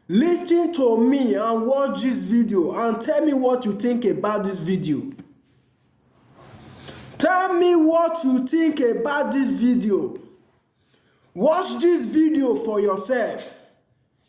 Listen to me and watch this video and tell me what you think about this video. Tell me what you think about this video. Watch this video for yourself.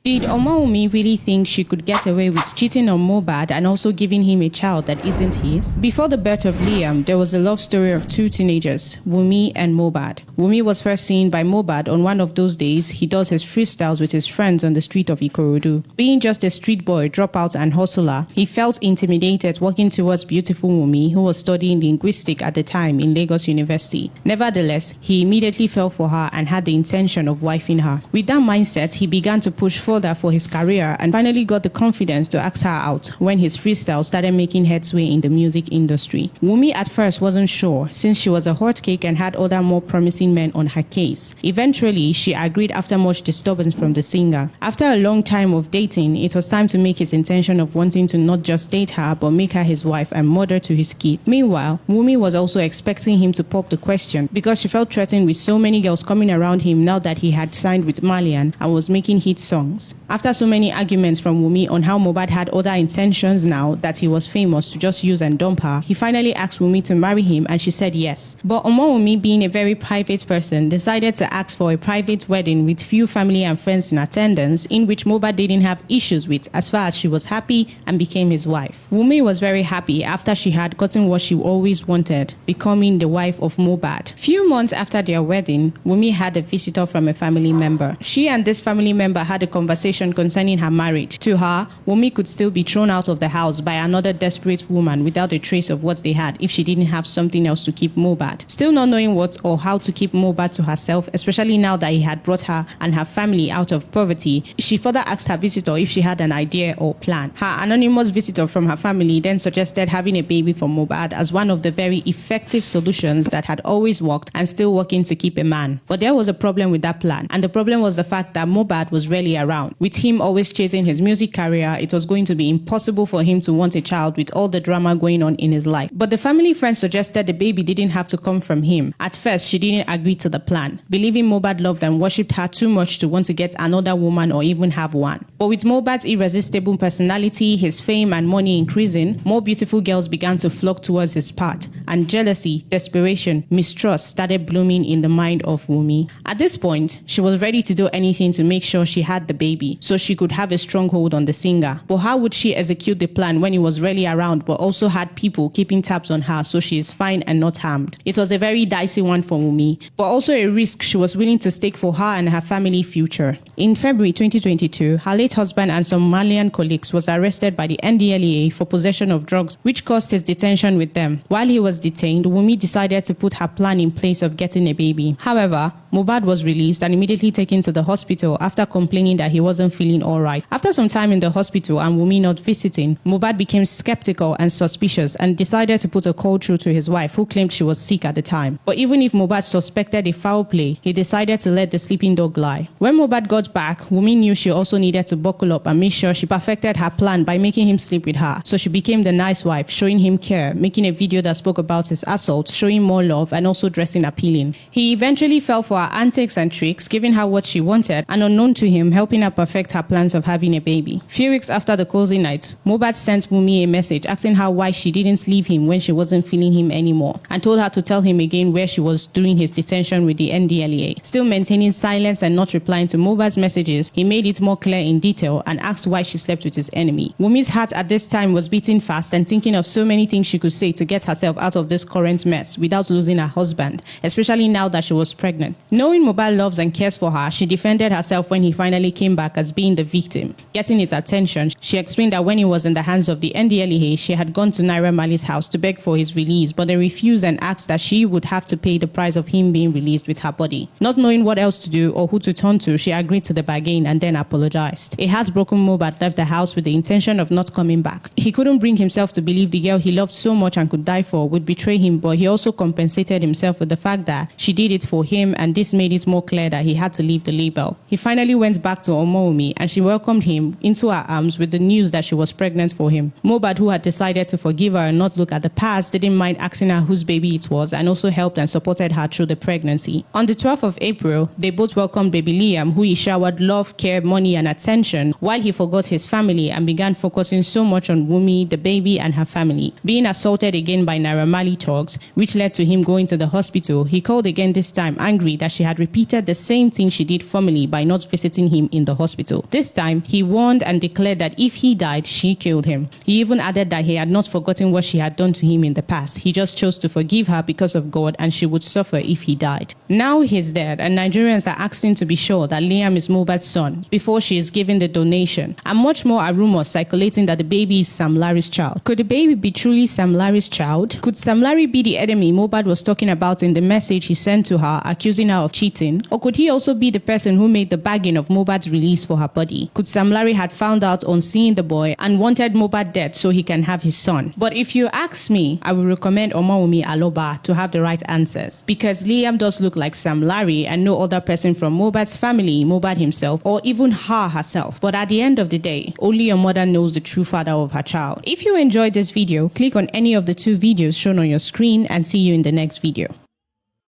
Did Omawumi really think she could get away with cheating on Mohbad and also giving him a child that isn't his? Before the birth of Liam, there was a love story of two teenagers, Wunmi and Mohbad. Wunmi was first seen by Mohbad on one of those days he does his freestyles with his friends on the street of Ikorodu. Being just a street boy, dropout and hustler, he felt intimidated walking towards beautiful Wunmi, who was studying linguistics at the time in Lagos University. Nevertheless, he immediately fell for her and had the intention of wifing her. With that mindset, he began to push further for his career and finally got the confidence to ask her out when his freestyle started making headway in the music industry. Wunmi at first wasn't sure since she was a hot cake and had other more promising men on her case. Eventually, she agreed after much disturbance from the singer. After a long time of dating, it was time to make his intention of wanting to not just date her but make her his wife and mother to his kids. Meanwhile, Wunmi was also expecting him to pop the question because she felt threatened with so many girls coming around him now that he had signed with Malian and was making hit songs. After so many arguments from Wunmi on how Mohbad had other intentions now that he was famous to just use and dump her, he finally asked Wunmi to marry him and she said yes. But Omawumi, being a very private person, decided to ask for a private wedding with few family and friends in attendance in which Mohbad didn't have issues with as far as she was happy and became his wife. Wunmi was very happy after she had gotten what she always wanted, becoming the wife of Mohbad. Few months after their wedding, Wunmi had a visitor from a family member. She and this family member had a conversation concerning her marriage. To her, Wunmi could still be thrown out of the house by another desperate woman without a trace of what they had if she didn't have something else to keep Mohbad. Still not knowing what or how to keep Mohbad to herself, especially now that he had brought her and her family out of poverty, she further asked her visitor if she had an idea or plan. Her anonymous visitor from her family then suggested having a baby for Mohbad as one of the very effective solutions that had always worked and still working to keep a man. But there was a problem with that plan, and the problem was the fact that Mohbad was rarely around. With him always chasing his music career, it was going to be impossible for him to want a child with all the drama going on in his life. But the family friend suggested the baby didn't have to come from him. At first, she didn't agree to the plan, believing Mohbad loved and worshipped her too much to want to get another woman or even have one. But with Mohbad's irresistible personality, his fame and money increasing, more beautiful girls began to flock towards his path, and jealousy, desperation, mistrust started blooming in the mind of Wunmi. At this point, she was ready to do anything to make sure she had the baby so she could have a stronghold on the singer. But how would she execute the plan when he was rarely around but also had people keeping tabs on her so she is fine and not harmed? It was a very dicey one for Wunmi, but also a risk she was willing to take for her and her family future. In February 2022, her late husband and some Malian colleagues was arrested by the NDLEA for possession of drugs, which caused his detention with them. While he was detained, Wunmi decided to put her plan in place of getting a baby. However, Mohbad was released and immediately taken to the hospital after complaining that he wasn't feeling alright. After some time in the hospital and Wunmi not visiting, Mohbad became skeptical and suspicious and decided to put a call through to his wife, who claimed she was sick at the time. But even if Mohbad suspected a foul play, he decided to let the sleeping dog lie. When Mohbad got back, Wunmi knew she also needed to buckle up and make sure she perfected her plan by making him sleep with her. So she became the nice wife, showing him care, making a video that spoke about his assault, showing more love and also dressing appealing. He eventually fell for her antics and tricks, giving her what she wanted and unknown to him, helping her perfect her plans of having a baby. Few weeks after the cozy night, Mohbad sent Wunmi a message asking her why she didn't leave him when she wasn't feeling him anymore, and told her to tell him again where she was during his detention with the NDLEA. Still maintaining silence and not replying to Mohbad's messages, he made it more clear in detail and asked why she slept with his enemy. Wunmi's heart at this time was beating fast and thinking of so many things she could say to get herself out of this current mess without losing her husband, especially now that she was pregnant. Knowing Mohbad loves and cares for her, she defended herself when he finally came back as being the victim. Getting his attention, she explained that when he was in the hands of the NDLEA, she had gone to Naira Marley's house to beg for his release, but they refused and asked that she would have to pay the price of him being released with her body. Not knowing what else to do or who to turn to, she agreed to the bargain and then apologized. A heartbroken Mohbad left the house with the intention of not coming back. He couldn't bring himself to believe the girl he loved so much and could die for would betray him, but he also compensated himself with the fact that she did it for him and this made it more clear that he had to leave the label. He finally went back to Omowumi and she welcomed him into her arms with the news that she was pregnant for him. Mohbad, who had decided to forgive her and not look at the past, didn't mind asking her whose baby it was and also helped and supported her through the pregnancy. On the 12th of April, they both welcomed baby Liam, who he showered love, care, money and attention while he forgot his family and began focusing so much on Wunmi, the baby and her family. Being assaulted again by Naira Marley thugs, which led to him going to the hospital, he called again, this time angry that she had repeated the same thing she did formerly by not visiting him in the hospital. This time, he warned and declared that if he died, she killed him. He even added that he had not forgotten what she had done to him in the past. He just chose to forgive her because of God and she would suffer if he died. Now he's dead and Nigerians are asking to be sure that Liam is Mohbad's son before she is given the donation. And much more are rumors circulating that the baby is Sam Larry's child. Could the baby be truly Sam Larry's child? Could Sam Larry be the enemy Mohbad was talking about in the message he sent to her accusing her of cheating? Or could he also be the person who made the bargain of Mohbad's release for her body? Could Sam Larry had found out on seeing the boy and wanted Mohbad dead so he can have his son? But if you ask me, I will recommend Omowumi Aloba to have the right answers, because Liam does look like Sam Larry and no other person from Mohbad's family, Mohbad himself, or even her herself. But at the end of the day, only your mother knows the true father of her child. If you enjoyed this video, click on any of the two videos shown on your screen and see you in the next video.